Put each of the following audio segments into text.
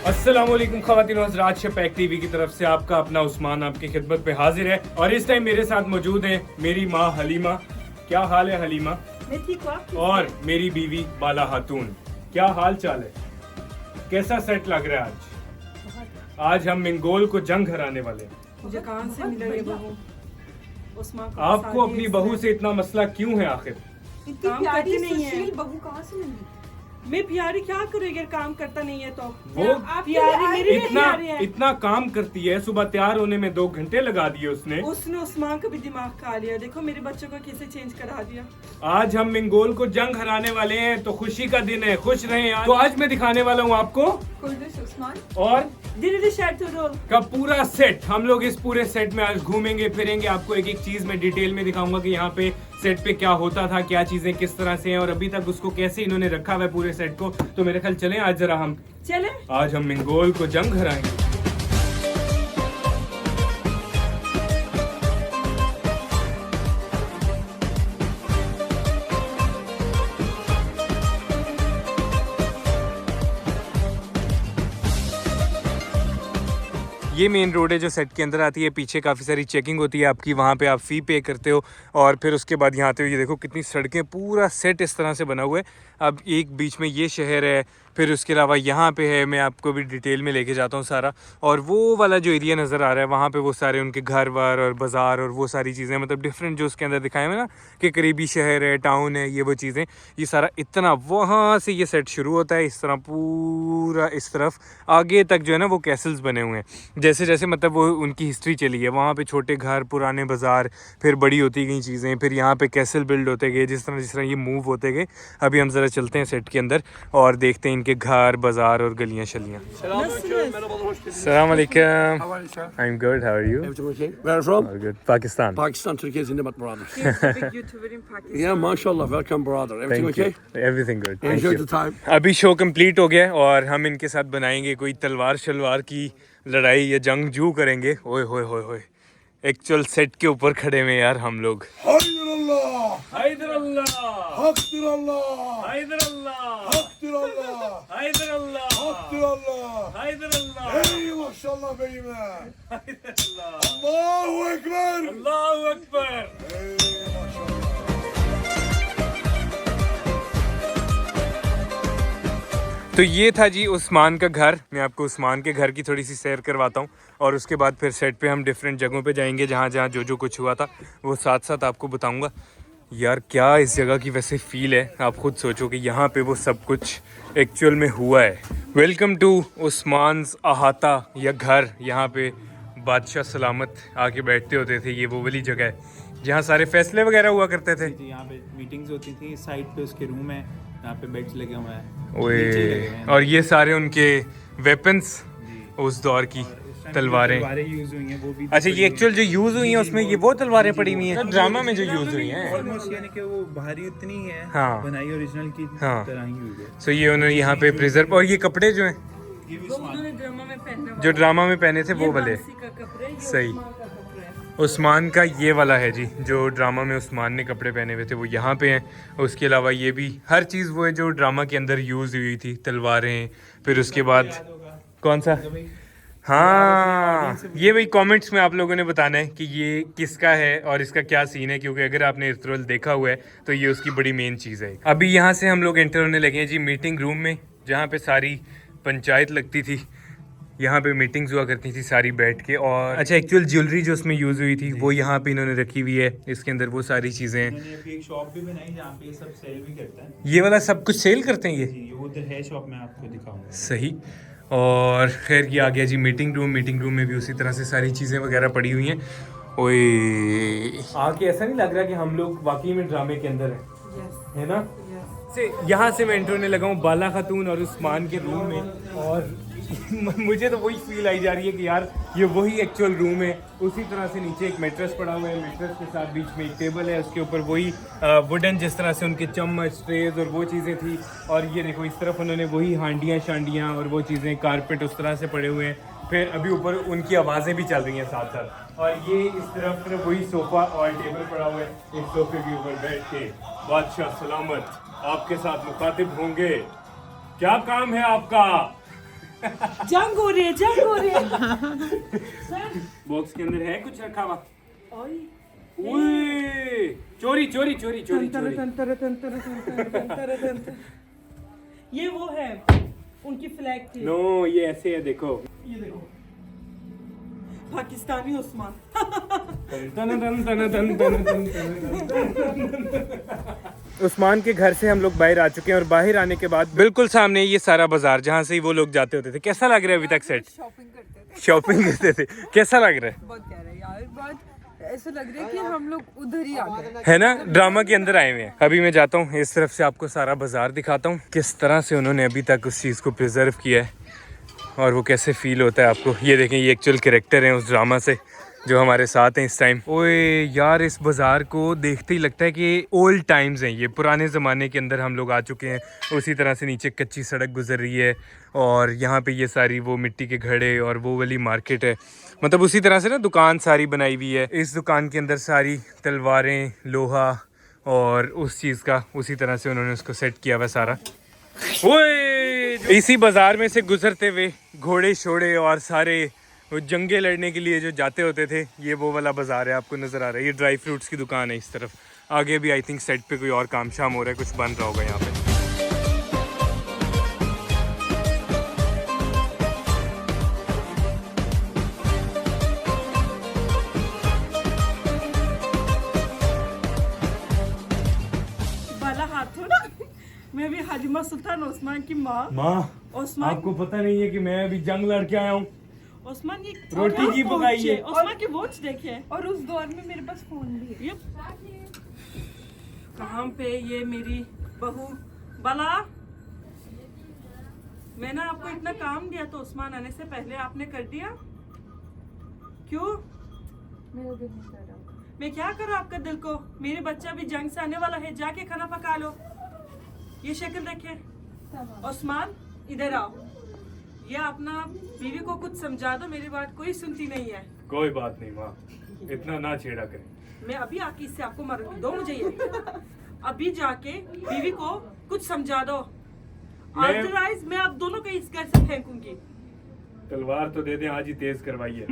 अस्सलामुअलैकुम ख़वातीन और हज़रात, शपैक टीवी की तरफ से आपका अपना उस्मान आपकी खिदमत पे हाजिर है। और इस टाइम मेरे साथ मौजूद है मेरी माँ हलीमा। क्या हाल है हलीमा? मैं ठीक हूँ। और मेरी बीवी बाला खातून। क्या हाल चाल है? कैसा सेट लग रहा है आज? आज हम मंगोल को जंग हराने वाले हैं। मुझे कहाँ से मिला ये बहू? उस्मान को आपको अपनी बहू से इतना मसला क्यों है आखिर? इतनी प्यारी नहीं है। बहू कहाँ से मिली? मैं प्यारी क्या करूँगी अगर काम करता नहीं है तो? वो प्यारी मेरी भी इतना प्यारी है। इतना काम करती है, सुबह तैयार होने में 2 घंटे लगा दिए उसने। उस्मान का भी दिमाग खा लिया। देखो मेरे बच्चों को कैसे चेंज करा दिया। आज हम मंगोल को जंग हराने वाले हैं तो खुशी का दिन है, खुश रहें। तो आज मैं दिखाने वाला हूँ आपको उस्मान और धीरे शर्ट रोल का पूरा सेट। हम लोग इस पूरे सेट में आज घूमेंगे फिरेंगे, आपको एक एक चीज में डिटेल में दिखाऊंगा कि यहाँ पे सेट पे क्या होता था, क्या चीजें किस तरह से हैं और अभी तक उसको कैसे इन्होंने रखा हुआ है पूरे सेट को। तो मेरे ख्याल चलें आज जरा हम चले। आज हम मंगोल को जंग हराएंगे। ये मेन रोड है जो सेट के अंदर आती है। पीछे काफ़ी सारी चेकिंग होती है आपकी, वहाँ पे आप फ़ी पे करते हो और फिर उसके बाद यहाँ आते हो। ये देखो कितनी सड़कें, पूरा सेट इस तरह से बना हुआ है। अब एक बीच में ये शहर है, फिर उसके अलावा यहाँ पे है, मैं आपको भी डिटेल में लेके जाता हूँ सारा। और वो वाला जो एरिया नज़र आ रहा है वहाँ पे वो सारे उनके घर वार और बाज़ार और वो सारी चीज़ें, मतलब डिफरेंट जो उसके अंदर दिखाए हुए ना कि करीबी शहर है, टाउन है, ये वो चीज़ें, ये सारा इतना वहाँ से ये सेट शुरू होता है। इस तरह पूरा इस तरफ आगे तक जो है ना वो कैसल्स बने हुए हैं। जैसे जैसे मतलब वो उनकी हिस्ट्री चली है, वहाँ पे छोटे घर, पुराने बाज़ार, फिर बड़ी होती गई चीज़ें, फिर यहाँ पे कैसल बिल्ड होते गए जिस तरह ये मूव होते गए। अभी हम ज़रा चलते हैं सेट के अंदर और देखते हैं इनके घर, बाज़ार और गलियाँ शलियाँ। अस्सलाम वालेकुम। I am good, how are you? Where from? Good. Pakistan. Pakistan, Turkey is in the brother. He's a big YouTuber in Pakistan. Yeah, mashallah, welcome brother. Everything Thank you. okay? Everything good. Thank Enjoy you. the time. अभी show complete हो गया और हम इनके साथ बनाएंगे कोई तलवार शलवार की लड़ाई या जंग जू करेंगे। ओए होए होए होए, एक्चुअल सेट के ऊपर खड़े में यार हम लोग। Haydarallah! हैदर अल्लाह, Hakdirallah! हैदर अल्लाह, Hakdirallah! हैदर अल्लाह, Hakdirallah! हैदर अल्लाह, Hey maşallah beyime! हैदर अल्लाह, Allahu Ekber! अल्लाहु अकबर। Hey maşallah! तो ये था जी उस्मान का घर। मैं आपको उस्मान के घर की थोड़ी सी सैर करवाता हूँ और उसके बाद फिर सेट पे हम डिफरेंट जगहों पे जाएंगे जहाँ जहाँ जो कुछ हुआ था वो साथ साथ आपको बताऊँगा। यार क्या इस जगह की वैसे फ़ील है, आप खुद सोचो कि यहाँ पे वो सब कुछ एक्चुअल में हुआ है। वेलकम टू उस्मान्स अहाता या घर। यहाँ पे बादशाह सलामत आके बैठते होते थे। ये वो वाली जगह है जहाँ सारे फैसले वगैरह हुआ करते थे। जी, यहाँ पे मीटिंग्स होती थी। साइड पे उसके रूम है, यहाँ पे बेड्स लगे हुए हैं। ओए, और ये सारे उनके वेपन्स उस दौर की तलवारें यूज हुई हैं वो भी। अच्छा, ये एक्चुअल जो यूज हुई हैं उसमें ये वो तलवारें पड़ी हुई हैं ड्रामा में जो यूज हुई हैं। ऑलमोस्ट यानी कि वो भारी उतनी है, हाँ। बनाई ओरिजिनल की हाँ। तरह ही हुई है। सो ये उन्होंने यहाँ पे प्रिजर्व। और ये कपड़े जो हैं ये भी वो उन्होंने ड्रामा में पहना हुआ जो ड्रामा में पहने थे वो ये वाले वापसी का कपड़ा है, ये सही। उस्मान का कपड़ा है। उस्मान का ये वाला है जी, जो ड्रामा में उस्मान ने कपड़े पहने हुए थे वो यहाँ पे हैं। उसके अलावा ये भी हर चीज़ वो है जो ड्रामा के अंदर यूज़ हुई थी, तलवारें। फिर उसके बाद कौन सा, हाँ, ये वही कमेंट्स में आप लोगों ने बताना है कि ये किसका है और इसका क्या सीन है, क्योंकि अगर आपने इर्तुगरुल देखा हुआ है तो ये उसकी बड़ी मेन चीज़ है। अभी यहाँ से हम लोग एंटर होने लगे हैं जी मीटिंग रूम में, जहाँ पे सारी पंचायत लगती थी। यहाँ पे मीटिंग्स हुआ करती थी सारी बैठ के। और अच्छा, एक्चुअल ज्वेलरी जो उसमें यूज़ हुई थी वो यहाँ पे इन्होंने रखी हुई है। इसके अंदर वो सारी चीज़ें हैं। उन्होंने अभी एक शॉप भी बनाई जहाँ पे ये सब सेल भी करता है। ये वाला सब कुछ सेल करते हैं ये, जी, वो उधर है शॉप, मैं आपको दिखाऊंगा। सही। और खैर ये आ गया जी मीटिंग रूम। मीटिंग रूम में भी उसी तरह से सारी चीज़ें वगैरह पड़ी हुई हैं। ओए, आके ऐसा नहीं लग रहा कि हम लोग वाकई में ड्रामे के अंदर हैं, Yes, है ना? yes. से यहाँ से मैं एंटर होने लगा हूँ बाला खातून और उस्मान के रूम में। और मुझे तो वही फील आई जा रही है कि यार ये वही एक्चुअल रूम है। उसी तरह से नीचे एक मैट्रेस पड़ा हुआ है, मैट्रेस के साथ बीच में एक टेबल है, उसके ऊपर वही वुडन जिस तरह से उनके चम्मच, ट्रेज और वो चीज़ें थी। और ये देखो इस तरफ उन्होंने वही हांडियाँ शांडियाँ और वो चीज़ें, कारपेट उस तरह से पड़े हुए हैं। फिर अभी ऊपर उनकी आवाज़ें भी चल रही हैं साथ साथ। और ये इस तरफ वही सोफ़ा और टेबल पड़ा हुआ है। इस सोफे के ऊपर बैठ के बादशाह सलामत आपके साथ मुखातिब होंगे। क्या काम है आपका? जंग हो रही है, जंग हो रही है। सर बॉक्स के अंदर है कुछ रखा हुआ? ओए ओए, चोरी चोरी चोरी चोरी चोरी। ये वो है, उनकी फ्लैग थी। नो, ये ऐसे है, देखो। ये देखो, पाकिस्तानी उस्मान। उस्मान के घर से हम लोग बाहर आ चुके हैं और बाहर आने के बाद बिल्कुल सामने ये सारा बाजार जहाँ से वो लोग जाते होते थे। कैसा लग रहा है अभी तक सेट? शॉपिंग करते थे। शॉपिंग करते थे, कैसा लग रहा है? बहुत प्यारा है यार, बहुत ऐसा लग रहा है कि हम लोग उधर ही आ गए। है ना, ड्रामा के अंदर आए हुए हैं। अभी मैं जाता हूँ इस तरफ से, आपको सारा बाजार दिखाता हूँ किस तरह से उन्होंने अभी तक उस चीज़ को प्रिजर्व किया है और वो कैसे फील होता है आपको। ये देखें, ये एक्चुअल कैरेक्टर हैं उस ड्रामा से जो हमारे साथ हैं इस टाइम। ओए यार, इस बाज़ार को देखते ही लगता है कि ओल्ड टाइम्स हैं, ये पुराने ज़माने के अंदर हम लोग आ चुके हैं। उसी तरह से नीचे कच्ची सड़क गुजर रही है और यहाँ पे ये सारी वो मिट्टी के घड़े और वो वाली मार्केट है। मतलब उसी तरह से ना दुकान सारी बनाई हुई है। इस दुकान के अंदर सारी तलवारें, लोहा और उस चीज़ का उसी तरह से उन्होंने उसको सेट किया हुआ सारा। ओए, इसी बाज़ार में से गुजरते हुए घोड़े शोड़े और सारे वो जंगे लड़ने के लिए जो जाते होते थे, ये वो वाला बाज़ार है, आपको नज़र आ रहा है। ये ड्राई फ्रूट्स की दुकान है इस तरफ। आगे भी आई थिंक सेट पे कोई और काम शाम हो रहा है, कुछ बन रहा होगा यहाँ पे। बाला हाथ हो ना। मैं भी हाजिमा सुल्तान उस्मान की माँ। माँ, उस्मान, आपको पता नहीं है कि मैं अभी जंग लड़ के आया हूँ। उस्मान ये रोटी की पकाई है। उस्मान की वॉच देखे। और उस दौर में मेरे पास फोन भी है। ये कहाँ पे ये मेरी बहू बाला। मैंने आपको इतना काम दिया तो उस्मान आने से पहले आपने कर दिया क्यों? मेरा दिल नहीं कर रहा। मैं क्या करूँ आपका दिल को? मेरे बच्चा भी जंग से आने वाला है, जाके खाना पका लो। ये शक्ल देखे। उस्मान इधर आओ, ये अपना बीवी को कुछ समझा दो, मेरी बात कोई सुनती नहीं है। कोई बात नहीं माँ, इतना ना छेड़ा करें। मैं अभी आके इससे आपको मारूंगी, दो मुझे ये। अभी जाके बीवी को कुछ समझा दो, अदरवाइज मैं आप दोनों को इस घर से फेंकूंगी। तलवार तो दे दें, आज ही तेज करवाइए।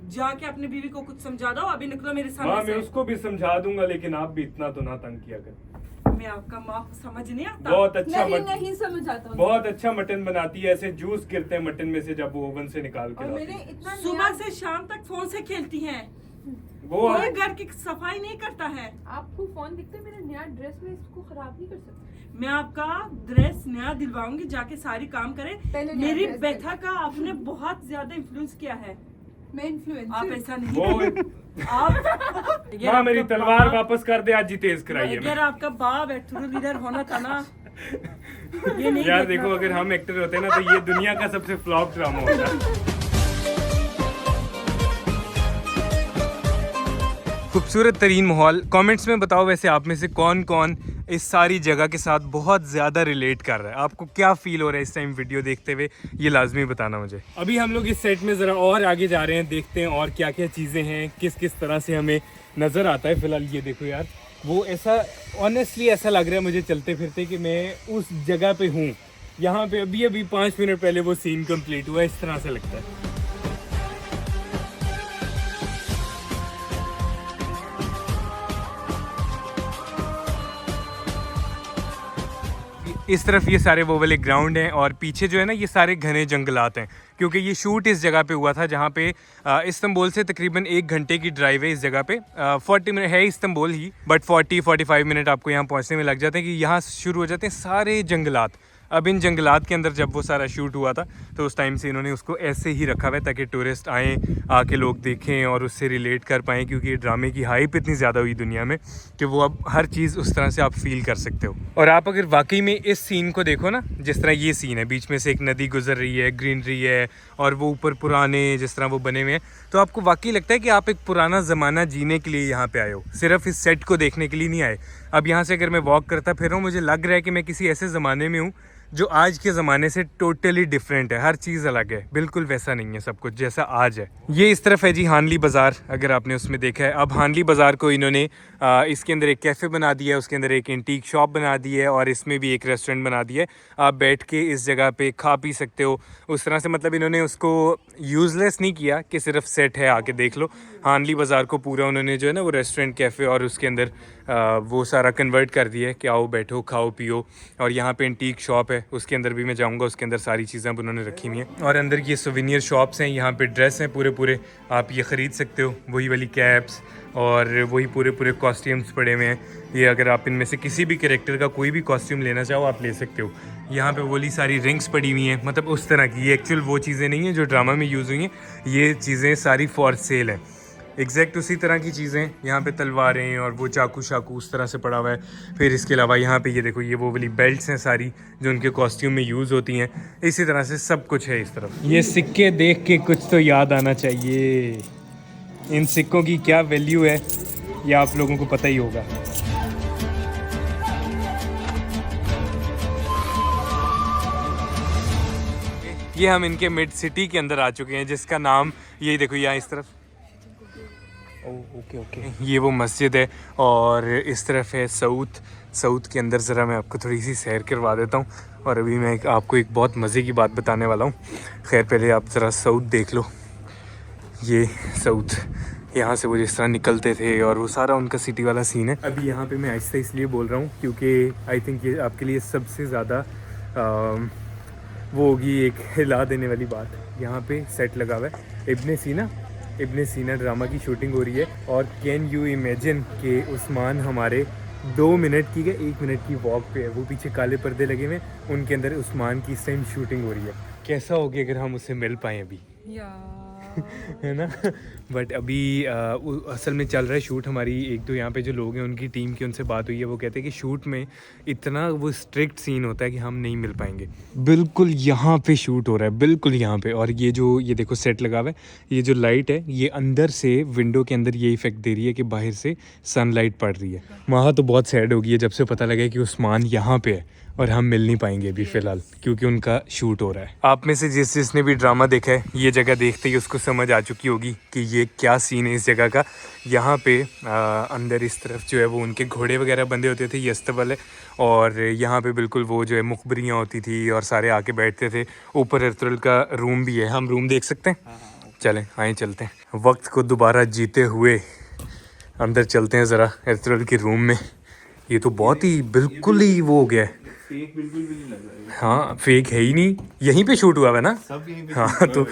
जाके अपनी बीवी को कुछ समझा दो, अभी निकलो मेरे माँ, सामने मैं से। उसको भी समझा दूंगा, लेकिन आप भी इतना तो ना तंग किया करें। मैं आपका माँ समझ नहीं आता। बहुत अच्छा नहीं नहीं समझ आता हूँ। बहुत अच्छा मटन बनाती है, ऐसे जूस गिरते हैं मटन में से जब वो ओवन से निकाल के और लाती मैंने है। इतना सुबह से शाम तक फोन से खेलती हैं, वो कोई घर की सफाई नहीं करता है। आपको फोन दिखता है, मेरा नया ड्रेस में इसको खराब नहीं कर सकते। मैं आपका ड्रेस नया दिलवाऊंगी, जाके सारी काम करें। पहले नया मेरी ड्रेस बेटा का आपने बहुत ज्यादा इन्फ्लुएंस किया है। मैं इन्फ्लुएंसर। आप ऐसा नहीं वो आप माँ, मेरी तलवार वापस कर दे, आज ही तेज कराइए। अगर आपका बाप एक्टर लीडर होना था ना, ये नहीं यार देखना देखो, था। अगर हम एक्टर होते ना तो ये दुनिया का सबसे फ्लॉप ड्रामा होता। खूबसूरत तरीन माहौल। कमेंट्स में बताओ वैसे आप में से कौन कौन इस सारी जगह के साथ बहुत ज़्यादा रिलेट कर रहा है, आपको क्या फील हो रहा है इस टाइम वीडियो देखते हुए, ये लाजमी बताना मुझे। अभी हम लोग इस सेट में ज़रा और आगे जा रहे हैं, देखते हैं और क्या क्या चीज़ें हैं, किस किस तरह से हमें नज़र आता है। फ़िलहाल ये देखो यार, वो ऐसा ऑनेस्टली ऐसा लग रहा है मुझे चलते फिरते कि मैं उस जगह पे हूँ। यहाँ पे अभी अभी 5 मिनट पहले वो सीन कंप्लीट हुआ, इस तरह से लगता है। इस तरफ ये सारे वो वाले ग्राउंड हैं और पीछे जो है ना ये सारे घने जंगलात हैं, क्योंकि ये शूट इस जगह पे हुआ था जहाँ पे इस्तांबुल से तकरीबन 1 घंटे की ड्राइव है इस जगह पे। 40 मिनट है इस्तांबुल ही, बट 40-45 मिनट आपको यहाँ पहुँचने में लग जाते हैं कि यहाँ शुरू हो जाते हैं सारे जंगलात। अब इन जंगलात के अंदर जब वो सारा शूट हुआ था तो उस टाइम से इन्होंने उसको ऐसे ही रखा हुआ है ताकि टूरिस्ट आएँ, आके लोग देखें और उससे रिलेट कर पाएँ, क्योंकि ये ड्रामे की हाइप इतनी ज़्यादा हुई दुनिया में कि वो अब हर चीज़ उस तरह से आप फील कर सकते हो। और आप अगर वाकई में इस सीन को देखो ना, जिस तरह ये सीन है, बीच में से एक नदी गुजर रही है, ग्रीनरी है और वो ऊपर पुराने जिस तरह वो बने हुए हैं, तो आपको वाकई लगता है कि आप एक पुराना ज़माना जीने के लिए यहाँ पे आए हो, सिर्फ इस सेट को देखने के लिए नहीं आए। अब यहाँ से अगर मैं वॉक करता फिर रहा हूँ, मुझे लग रहा है कि मैं किसी ऐसे ज़माने में हूँ जो आज के ज़माने से टोटली डिफरेंट है। हर चीज़ अलग है, बिल्कुल वैसा नहीं है सब कुछ जैसा आज है। ये इस तरफ है जी हानली बाज़ार, अगर आपने उसमें देखा है। अब हानली बाज़ार को इन्होंने इसके अंदर एक कैफ़े बना दिया है, उसके अंदर एक एंटीक शॉप बना दी है और इसमें भी एक रेस्टोरेंट बना दिया है। आप बैठ के इस जगह पे खा पी सकते हो उस तरह से। मतलब इन्होंने उसको यूज़लेस नहीं किया कि सिर्फ सेट है, आके देख लो। हानली बाज़ार को पूरा उन्होंने जो है ना वो रेस्टोरेंट, कैफ़े और उसके अंदर वो सारा कन्वर्ट कर दिया है कि आओ बैठो खाओ पियो। और यहाँ पे एंटीक शॉप है, उसके अंदर भी मैं जाऊँगा, उसके अंदर सारी चीज़ें अब उन्होंने रखी हुई हैं। और अंदर ये सोवेनियर शॉप्स हैं, यहाँ पे ड्रेस हैं पूरे, आप ये ख़रीद सकते हो। वही वाली कैप्स और वही पूरे कॉस्ट्यूम्स पड़े हुए हैं। ये अगर आप इनमें से किसी भी कैरेक्टर का कोई भी कॉस्ट्यूम लेना चाहो आप ले सकते हो। यहाँ पे वही सारी रिंग्स पड़ी हुई हैं, मतलब उस तरह की। ये एक्चुअल वो चीज़ें नहीं हैं जो ड्रामा में यूज़ हुई हैं, ये चीज़ें सारी फॉर सेल हैं। एग्जैक्ट उसी तरह की चीज़ें यहाँ पे, तलवारें और वो चाकू शाकू उस तरह से पड़ा हुआ है। फिर इसके अलावा यहाँ पे ये देखो, ये वो वाली बेल्ट्स हैं सारी जो उनके कॉस्ट्यूम में यूज़ होती हैं। इसी तरह से सब कुछ है इस तरफ। ये सिक्के देख के कुछ तो याद आना चाहिए। इन सिक्कों की क्या वैल्यू है ये आप लोगों को पता ही होगा। ये हम इनके मिड सिटी के अंदर आ चुके हैं, जिसका नाम यही देखो यहाँ इस तरफ। ओके ये वो मस्जिद है और इस तरफ है साउथ के अंदर। ज़रा मैं आपको थोड़ी सी सैर करवा देता हूँ। और अभी मैं आपको एक बहुत मज़े की बात बताने वाला हूँ। खैर पहले आप ज़रा साउथ देख लो। ये साउथ, यहाँ से वो जिस तरह निकलते थे और वो सारा उनका सिटी वाला सीन है। अभी यहाँ पे मैं आहिस्ता इसलिए बोल रहा हूँ क्योंकि आई थिंक ये आपके लिए सबसे ज़्यादा वो होगी एक हिला देने वाली बात। यहाँ पे सेट लगा हुआ है इब्ने सीना ड्रामा की शूटिंग हो रही है। और कैन यू इमेजिन कि उस्मान हमारे 2 मिनट की या 1 मिनट की वॉक पे है। वो पीछे काले पर्दे लगे हुए, उनके अंदर उस्मान की इस टाइम शूटिंग हो रही है। कैसा होगा अगर हम उससे मिल पाएँ अभी है ना। बट अभी असल में चल रहा है शूट। हमारी एक दो यहाँ पे जो लोग हैं उनकी टीम की, उनसे बात हुई है। वो कहते हैं कि शूट में इतना वो स्ट्रिक्ट सीन होता है कि हम नहीं मिल पाएंगे। बिल्कुल यहाँ पे शूट हो रहा है, बिल्कुल यहाँ पे। और ये देखो सेट लगा हुआ है। ये जो लाइट है ये अंदर से विंडो के अंदर ये इफेक्ट दे रही है कि बाहर से सनलाइट पड़ रही है। वहाँ तो बहुत सैड हो गई है जब से पता लगा कि उस्मान यहाँ पे है और हम मिल नहीं पाएंगे अभी फ़िलहाल, क्योंकि उनका शूट हो रहा है। आप में से जिसने भी ड्रामा देखा है ये जगह देखते ही उसको समझ आ चुकी होगी कि ये क्या सीन है इस जगह का। यहाँ पे अंदर इस तरफ जो है वो उनके घोड़े वगैरह बंधे होते थे, ये अस्तबल है। और यहाँ पे बिल्कुल वो जो है मुखबरियाँ होती थी और सारे आके बैठते थे। ऊपर अर्तुगरुल का रूम भी है, हम रूम देख सकते हैं। चलें आए चलते हैं, वक्त को दोबारा जीते हुए अंदर चलते हैं ज़रा अर्तुगरुल के रूम में। ये तो बहुत ही बिल्कुल ही वो हो गया है, फेक बिल्कुल भी नहीं लग रहा है। हाँ फेक है ही नहीं, यहीं पे शूट हुआ है ना सब यहीं पे हाँ। तो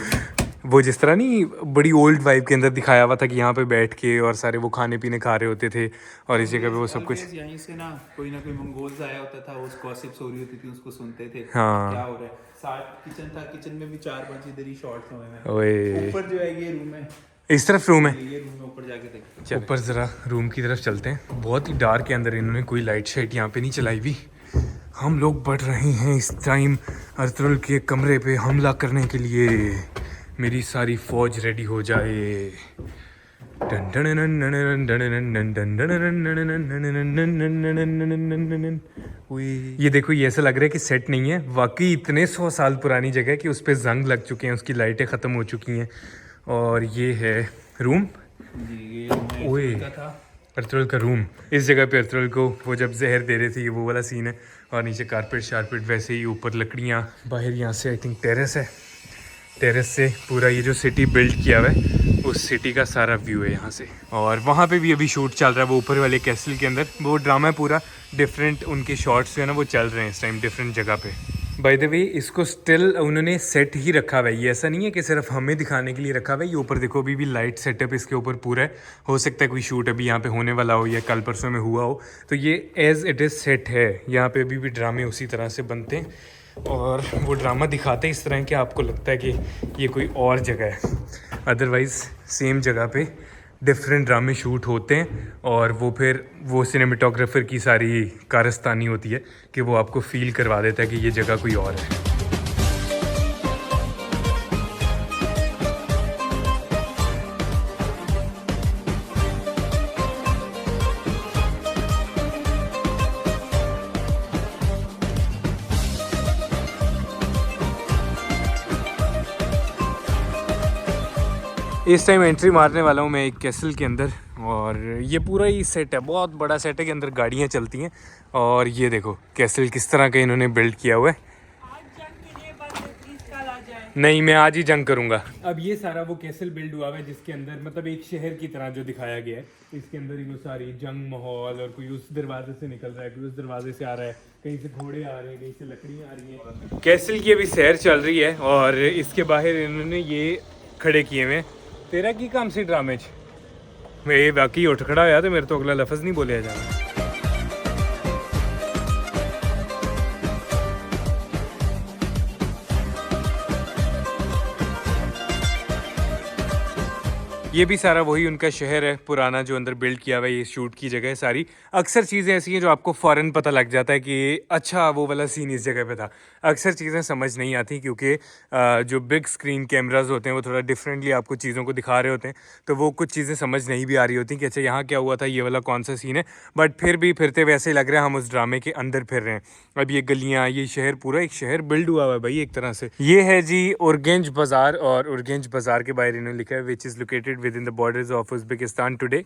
वो जिस तरह नहीं बड़ी ओल्ड वाइब के अंदर दिखाया हुआ था कि यहाँ पे बैठ के और सारे वो खाने पीने खा रहे होते थे और इस जगह पे वो सब कुछ। यहीं से ना कोई मंगोल्स आया होता था, उस गॉसिप्स हो रही होती थी, उसको सुनते थे हाँ। क्या हो रहा है। साथ किचन था, किचन में भी 4-5 इधर ही शॉट्स हुए हैं। ओए ऊपर जो है ये रूम है, इस तरफ रूम है। ये रूम में ऊपर जाके देखते हैं। ऊपर ज़रा रूम की तरफ चलते हैं। बहुत ही डार्क के अंदर, इन्होंने कोई लाइट शाइट यहाँ पे नहीं चलाई हुई। हम लोग बढ़ रहे हैं इस टाइम अर्तुगरुल के कमरे पे हमला करने के लिए। मेरी सारी फौज रेडी हो जाए। ये देखो, ये ऐसा लग रहा है कि सेट नहीं है, वाकई इतने 100 साल पुरानी जगह है कि उस पर जंग लग चुके हैं, उसकी लाइटें ख़त्म हो चुकी हैं। और ये है रूम। जी, ये ओए अर्तुगरुल का रूम। इस जगह पे अर्तुगरुल को वो जब जहर दे रहे थे, ये वो वाला सीन है। और नीचे कारपेट शारपेट वैसे ही, ऊपर लकड़ियाँ। बाहर यहाँ से आई थिंक टेरेस है, टेरेस से पूरा ये जो सिटी बिल्ड किया हुआ है उस सिटी का सारा व्यू है यहाँ से। और वहाँ पे भी अभी शूट चल रहा है, वो ऊपर वाले कैसल के अंदर। वो ड्रामा है पूरा डिफरेंट, उनके शॉट्स जो है ना वो चल रहे हैं इस टाइम डिफरेंट जगह पे। बाय द वे इसको स्टिल उन्होंने सेट ही रखा हुआ है, ये ऐसा नहीं है कि सिर्फ हमें दिखाने के लिए रखा हुआ है। ये ऊपर देखो अभी भी लाइट सेटअप इसके ऊपर पूरा है। हो सकता है कोई शूट अभी यहाँ पे होने वाला हो या कल परसों में हुआ हो, तो ये एज इट इज़ सेट है। यहाँ पे अभी भी ड्रामे उसी तरह से बनते हैं और वो ड्रामा दिखाते हैं इस तरह कि आपको लगता है कि ये कोई और जगह है। अदरवाइज़ सेम जगह पे डिफरेंट ड्रामे शूट होते हैं और वो फिर वो सिनेमेटोग्राफर की सारी कारस्तानी होती है कि वो आपको फील करवा देता है कि ये जगह कोई और है। इस टाइम एंट्री मारने वाला हूँ मैं एक कैसल के अंदर, और ये पूरा ही सेट है, बहुत बड़ा सेट है के अंदर गाड़ियाँ चलती हैं। और ये देखो कैसल किस तरह का इन्होंने बिल्ड किया हुआ है। नहीं, मैं आज ही जंग करूंगा। अब ये सारा वो कैसल बिल्ड हुआ है जिसके अंदर मतलब एक शहर की तरह जो दिखाया गया है, इसके अंदर ही वो सारी जंग माहौल, और कोई उस दरवाजे से निकल रहा है, कोई उस दरवाजे से आ रहा है, कहीं से घोड़े आ रहे हैं, कहीं से लकड़ियाँ आ रही हैं। कैसल की अभी सैर चल रही है और इसके बाहर इन्होंने ये खड़े किए हुए। तेरा की काम सी ड्रामे मैं बाकी उठ खड़ा होया तो मेरे तो अगला लफ्ज़ नहीं बोलिया जाना। ये भी सारा वही उनका शहर है पुराना जो अंदर बिल्ड किया हुआ है, ये शूट की जगह है सारी। अक्सर चीज़ें ऐसी हैं जो आपको फ़ौरन पता लग जाता है कि अच्छा वो वाला सीन इस जगह पे था। अक्सर चीज़ें समझ नहीं आती क्योंकि जो बिग स्क्रीन कैमराज होते हैं वो थोड़ा डिफरेंटली आपको चीज़ों को दिखा रहे होते हैं, तो वो कुछ चीज़ें समझ नहीं भी आ रही होती कि अच्छा यहाँ क्या हुआ था, ये वाला कौन सा सीन है। बट फिर भी फिरते वैसे लग रहा है हम उस ड्रामे के अंदर फिर रहे हैं। अब ये गलियाँ, ये शहर, पूरा एक शहर बिल्ड हुआ हुआ है भाई एक तरह से। ये है जी उर्गेंज बाज़ार, और उर्गेंज बाज़ार के बाहर इन्होंने लिखा है which is located within the borders of Uzbekistan today,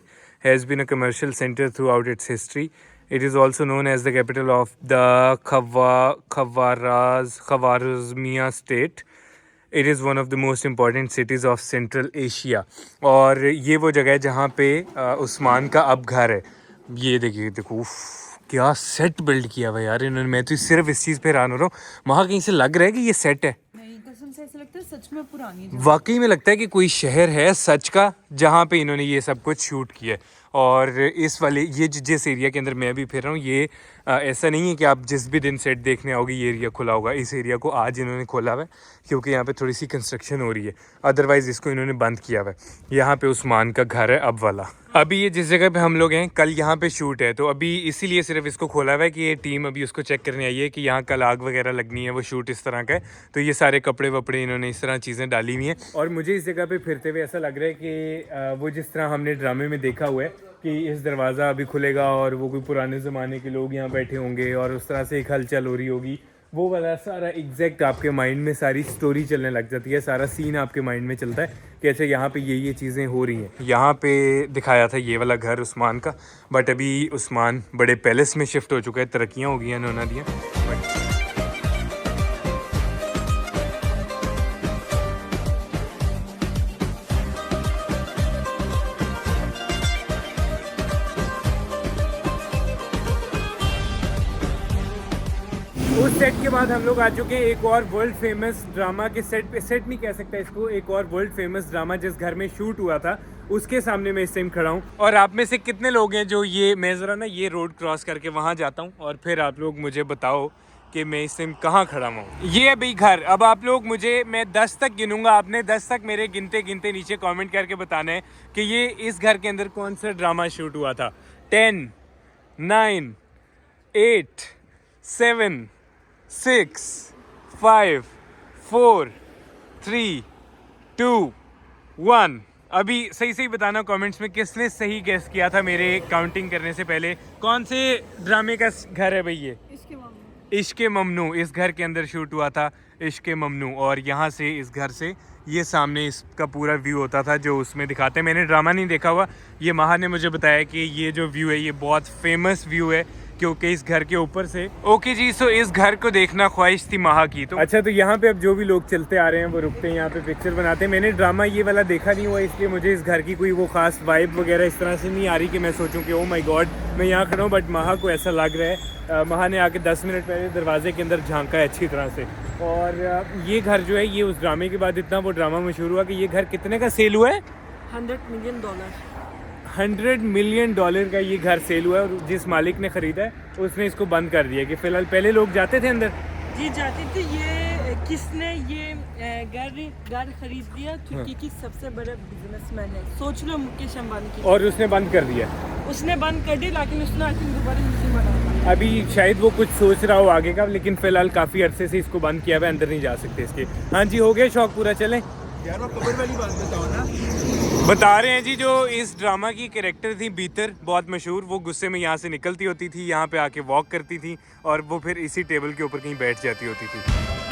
has been a commercial center throughout its history. It is also known as the capital of the Khwarezmiya state. It is one of the most important cities of Central Asia. और ये वो जगह है जहाँ पे उस्मान का अब घर है। ये देखिए, देखो उफ, क्या सेट बिल्ड किया हुआ यार इन्होंने। मैं तो सिर्फ इस चीज़ पे हैरान हो रहा हूँ, वहाँ कहीं से लग रहा है कि ये सेट है। कसम से ऐसा लगता है सच में पुरानी जगह। वाकई में लगता है कि कोई शहर है सच का जहाँ पे इन्होंने ये सब कुछ शूट किया है। और इस वाले ये जिस एरिया के अंदर मैं भी फिर रहा हूँ, ये ऐसा नहीं है कि आप जिस भी दिन सेट देखने आओगे ये एरिया खुला होगा। इस एरिया को आज इन्होंने खोला हुआ है क्योंकि यहाँ पे थोड़ी सी कंस्ट्रक्शन हो रही है, अदरवाइज़ इसको इन्होंने बंद किया हुआ है। यहाँ पे उस्मान का घर है अब वाला। अभी ये जिस जगह पे हम लोग हैं, कल यहाँ पे शूट है, तो अभी इसीलिए सिर्फ इसको खोला हुआ है कि ये टीम अभी उसको चेक करने आई है कि यहाँ कल आग वगैरह लगनी है, वो शूट इस तरह का है। तो ये सारे कपड़े वपड़े इन्होंने इस तरह चीज़ें डाली हुई हैं। और मुझे इस जगह पे फिरते हुए ऐसा लग रहा है कि वो जिस तरह हमने ड्रामे में देखा हुआ है कि इस दरवाज़ा अभी खुलेगा और वो कोई पुराने ज़माने के लोग यहाँ बैठे होंगे और उस तरह से एक हलचल हो रही होगी, वो वाला सारा एग्जैक्ट आपके माइंड में सारी स्टोरी चलने लग जाती है, सारा सीन आपके माइंड में चलता है कि अच्छा यहाँ पे ये चीज़ें हो रही हैं। यहाँ पे दिखाया था ये वाला घर उस्मान का, बट अभी उस्मान बड़े पैलेस में शिफ्ट हो चुका है, तरक्कियाँ हो गई हैं उन्होंने दियाँ। उस सेट के बाद हम लोग आ चुके हैं एक और वर्ल्ड फेमस ड्रामा के सेट पे। सेट नहीं कह सकता इसको, एक और वर्ल्ड फेमस ड्रामा जिस घर में शूट हुआ था उसके सामने मैं इस टाइम खड़ा हूँ। और आप में से कितने लोग हैं जो ये, मैं ज़रा ना ये रोड क्रॉस करके वहाँ जाता हूँ और फिर आप लोग मुझे बताओ कि मैं इस टाइम कहाँ खड़ा हूँ। ये है भाई घर। अब आप लोग मुझे, मैं 10 तक गिनूंगा, आपने 10 तक मेरे गिनते गिनते नीचे कमेंट करके बताना है कि ये इस घर के अंदर कौन सा ड्रामा शूट हुआ था। 10, 9, 8, 7, 6, 5, 4, 3, 2, 1। अभी सही बताना कमेंट्स में किसने सही गेस किया था मेरे काउंटिंग करने से पहले। कौन से ड्रामे का घर है भाई ये? इश्क़े ममनू। इस घर के अंदर शूट हुआ था इश्क़े ममनू, और यहाँ से इस घर से ये सामने इसका पूरा व्यू होता था जो उसमें दिखाते हैं। मैंने ड्रामा नहीं देखा हुआ, ये महा ने मुझे बताया कि ये जो व्यू है ये बहुत फेमस व्यू है क्योंकि इस घर के ऊपर से। ओके जी, सो इस घर को देखना ख्वाहिश थी महा की। तो अच्छा, तो यहाँ पे अब जो भी लोग चलते आ रहे हैं वो रुकते हैं, यहाँ पे पिक्चर बनाते हैं। मैंने ड्रामा ये वाला देखा नहीं हुआ, इसलिए मुझे इस घर की कोई वो खास वाइब वगैरह इस तरह से नहीं आ रही कि मैं सोचूं कि ओ माय गॉड मैं यहाँ खड़ा हूँ। बट महा को ऐसा लग रहा है, महा ने आके 10 मिनट पहले दरवाजे के अंदर झांका है अच्छी तरह से। और ये घर जो है, ये उस ड्रामे के बाद इतना वो ड्रामा मशहूर हुआ कि ये घर कितने का सेल हुआ है? $100 million। $100 मिलियन का ये घर सेल हुआ है। और जिस मालिक ने ख़रीदा है उसने इसको बंद कर दिया कि फ़िलहाल, पहले लोग जाते थे अंदर जी, जाते थे। ये किसने ये घर खरीद दिया? तुर्की की सबसे बड़े बिजनेसमैन है, सोच लो, मुकेश अंबानी की। और उसने बंद कर दिया? उसने बंद कर दिया, लेकिन उसने आई थिंक दोबारा नहीं बनाया। अभी शायद वो कुछ सोच रहा हो आगे का, लेकिन फ़िलहाल काफ़ी अरसे से इसको बंद किया हुआ है, अंदर नहीं जा सकते इसके। हाँ जी, हो गया शौक पूरा। चलें यार वो कब्र वाली बात बताओ ना। बता रहे हैं जी, जो इस ड्रामा की कैरेक्टर थी बीतर, बहुत मशहूर, वो गुस्से में यहाँ से निकलती होती थी, यहाँ पे आके वॉक करती थी और वो फिर इसी टेबल के ऊपर कहीं बैठ जाती होती थी।